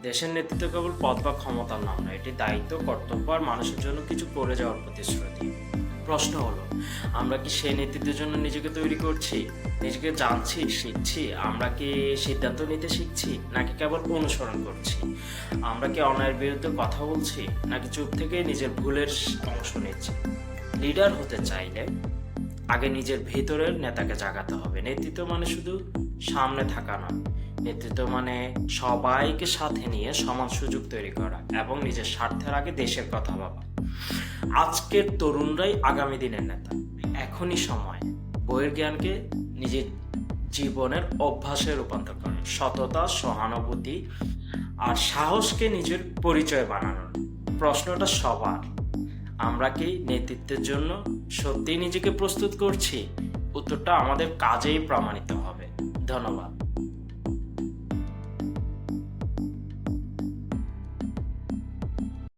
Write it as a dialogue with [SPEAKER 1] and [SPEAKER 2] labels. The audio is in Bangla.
[SPEAKER 1] দেশের নেতৃত্ব কেবল পদ বা ক্ষমতার নাম নয়, এটি দায়িত্ব, কর্তব্য আর মানুষের জন্য কিছু করে যাওয়ার প্রতিশ্রুতি। প্রশ্ন হলো, আমরা কি সেই নেতৃত্বের জন্য নিজেকে তৈরি করছি? নিজেকে জানছি, শিখছি? আমরা কি সিদ্ধান্ত নিতে শিখছি, নাকি কেবল অনুসরণ করছি? আমরা কি অন্যায়ের বিরুদ্ধে কথা বলছি, নাকি চুপ থেকে নিজের ভুলের অংশ নিচ্ছি? লিডার হতে চাইলে আগে নিজের ভেতরের নেতাকে জাগাতে হবে। নেতৃত্ব মানে শুধু সামনে থাকা নয়, নেতৃত্ব মানে সবাইকে সাথে নিয়ে সমান সুযোগ তৈরি করা এবং নিজের স্বার্থের আগে দেশের কথা ভাবা। আজকের তরুণরাই আগামী দিনের নেতা। এখনই সময় বইয়ের জ্ঞানকে নিজের জীবনের অভ্যাসে রূপান্তর করে, সততা, সহানুভূতি আর সাহসকে নিজের পরিচয় বানানোর। প্রশ্নটা সবার, আমরা কি নেতৃত্বের জন্য সত্যিই নিজেকে প্রস্তুত করছি? উত্তরটা আমাদের কাজেই প্রমাণিত হবে। ধন্যবাদ।